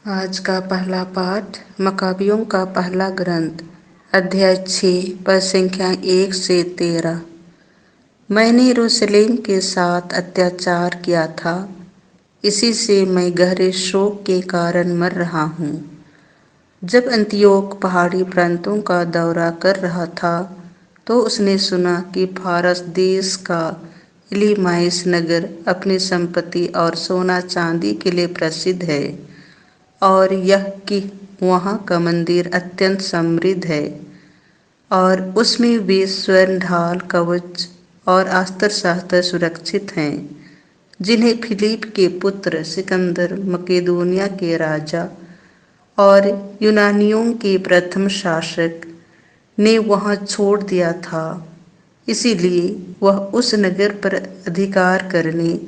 आज का पहला पाठ मकाबियों का पहला ग्रंथ अध्याय 6 पद संख्या 1 से 13। मैंने यरूशलेम के साथ अत्याचार किया था, इसी से मैं गहरे शोक के कारण मर रहा हूँ। जब अंतियोक पहाड़ी प्रांतों का दौरा कर रहा था तो उसने सुना कि फारस देश का इलीमाइस नगर अपनी संपत्ति और सोना चांदी के लिए प्रसिद्ध है और यह कि वहाँ का मंदिर अत्यंत समृद्ध है और उसमें वे स्वर्ण ढाल कवच और अस्त्र शस्त्र सुरक्षित हैं, जिन्हें फिलिप के पुत्र सिकंदर मकेदोनिया के राजा और यूनानियों के प्रथम शासक ने वहाँ छोड़ दिया था। इसीलिए वह उस नगर पर अधिकार करने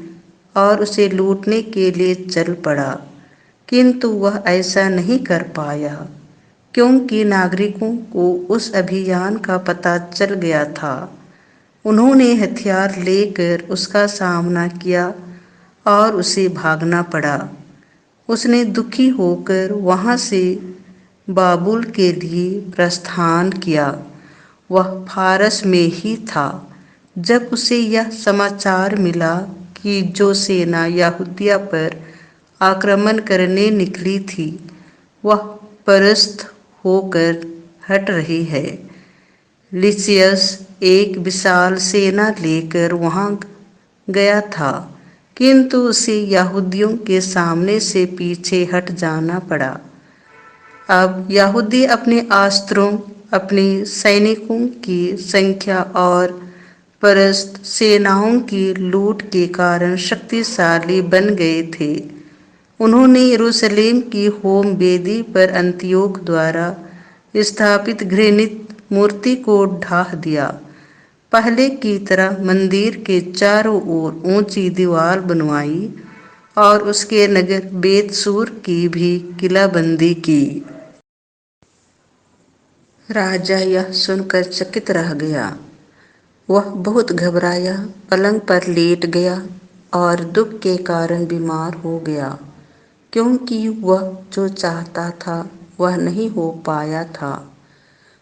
और उसे लूटने के लिए चल पड़ा, किंतु वह ऐसा नहीं कर पाया क्योंकि नागरिकों को उस अभियान का पता चल गया था। उन्होंने हथियार लेकर उसका सामना किया और उसे भागना पड़ा। उसने दुखी होकर वहाँ से बाबुल के लिए प्रस्थान किया। वह फारस में ही था जब उसे यह समाचार मिला कि जो सेना यहूदिया पर आक्रमण करने निकली थी वह परास्त होकर हट रही है। लिसियस एक विशाल सेना लेकर वहां गया था, किंतु उसे यहूदियों के सामने से पीछे हट जाना पड़ा। अब यहूदी अपने अस्त्रों, अपने सैनिकों की संख्या और परस्त सेनाओं की लूट के कारण शक्तिशाली बन गए थे। उन्होंने यरूशलेम की होम वेदी पर अंतियोक द्वारा स्थापित घृणित मूर्ति को ढाह दिया। पहले की तरह मंदिर के चारों ओर ऊंची दीवार बनवाई और उसके नगर बेतसूर की भी किलाबंदी की। राजा यह सुनकर चकित रह गया। वह बहुत घबराया, पलंग पर लेट गया और दुख के कारण बीमार हो गया, क्योंकि वह जो चाहता था वह नहीं हो पाया था।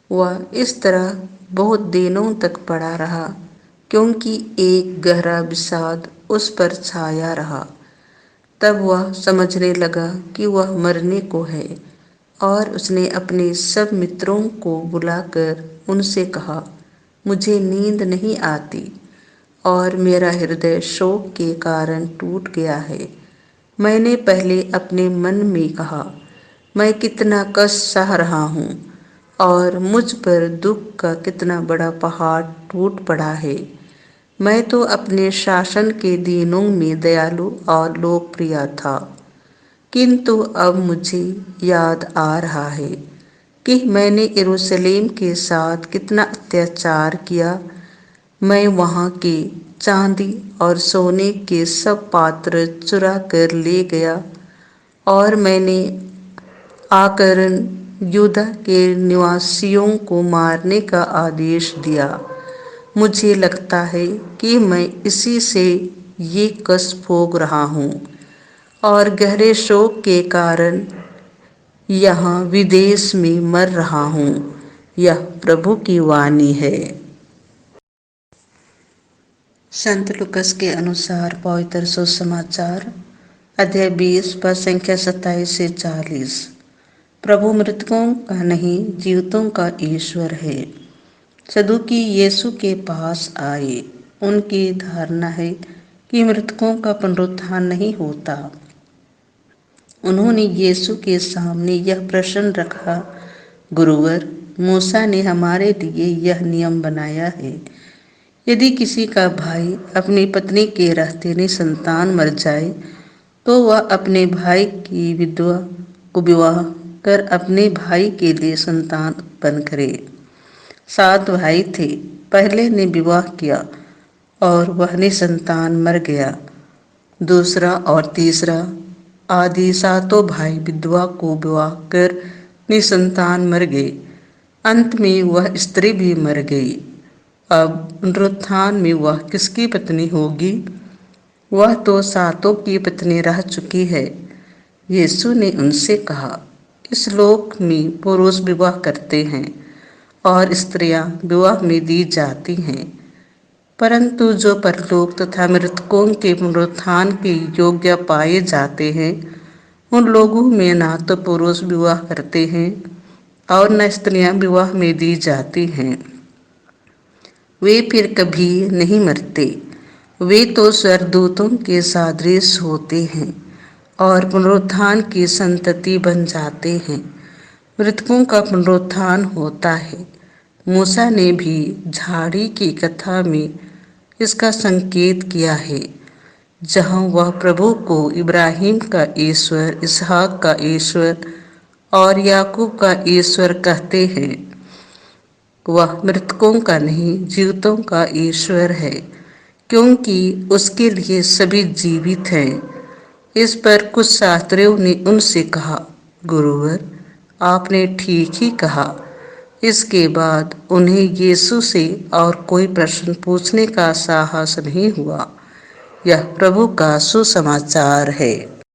वह इस तरह बहुत दिनों तक पड़ा रहा, क्योंकि एक गहरा विषाद उस पर छाया रहा। तब वह समझने लगा कि वह मरने को है और उसने अपने सब मित्रों को बुलाकर उनसे कहा, मुझे नींद नहीं आती और मेरा हृदय शोक के कारण टूट गया है। मैंने पहले अपने मन में कहा, मैं कितना कष्ट सह रहा हूँ और मुझ पर दुख का कितना बड़ा पहाड़ टूट पड़ा है। मैं तो अपने शासन के दिनों में दयालु और लोकप्रिय था, किंतु अब मुझे याद आ रहा है कि मैंने यरूशलेम के साथ कितना अत्याचार किया। मैं वहाँ के चांदी और सोने के सब पात्र चुरा कर ले गया और मैंने आकरण युद्ध के निवासियों को मारने का आदेश दिया। मुझे लगता है कि मैं इसी से ये कष्ट भोग रहा हूँ और गहरे शोक के कारण यहाँ विदेश में मर रहा हूँ। यह प्रभु की वाणी है। संत लुकस के अनुसार पवित्र सुसमाचार अध्याय 20 पद संख्या 27 से 40। प्रभु मृतकों का नहीं, जीवितों का ईश्वर है। सदूकी यीशु के पास आए। उनकी धारणा है कि मृतकों का पुनरुत्थान नहीं होता। उन्होंने यीशु के सामने यह प्रश्न रखा, गुरुवर, मूसा ने हमारे लिए यह नियम बनाया है, यदि किसी का भाई अपनी पत्नी के रहते निसंतान मर जाए तो वह अपने भाई की विधवा को विवाह कर अपने भाई के लिए संतान उत्पन्न करे। 7 भाई थे। पहले ने विवाह किया और वह निसंतान मर गया। दूसरा और तीसरा आदि 7 भाई विधवा को विवाह कर निसंतान मर गए। अंत में वह स्त्री भी मर गई। अब पुनरुत्थान में वह किसकी पत्नी होगी? वह तो 7 की पत्नी रह चुकी है। यीशु ने उनसे कहा, इस लोक में पुरुष विवाह करते हैं और स्त्रियां विवाह में दी जाती हैं, परंतु जो परलोक तथा मृतकों के पुनरुत्थान के योग्य पाए जाते हैं, उन लोगों में ना तो पुरुष विवाह करते हैं और न स्त्रियां विवाह में दी जाती हैं। वे फिर कभी नहीं मरते। वे तो स्वर्गदूतों के सादृश होते हैं और पुनरुत्थान की संतति बन जाते हैं। मृतकों का पुनरुत्थान होता है। मूसा ने भी झाड़ी की कथा में इसका संकेत किया है, जहाँ वह प्रभु को इब्राहिम का ईश्वर, इसहाक का ईश्वर और याकूब का ईश्वर कहते हैं। वह मृतकों का नहीं, जीवितों का ईश्वर है, क्योंकि उसके लिए सभी जीवित हैं। इस पर कुछ शास्त्रियों ने उनसे कहा, गुरुवर, आपने ठीक ही कहा। इसके बाद उन्हें यीशु से और कोई प्रश्न पूछने का साहस नहीं हुआ। यह प्रभु का सुसमाचार है।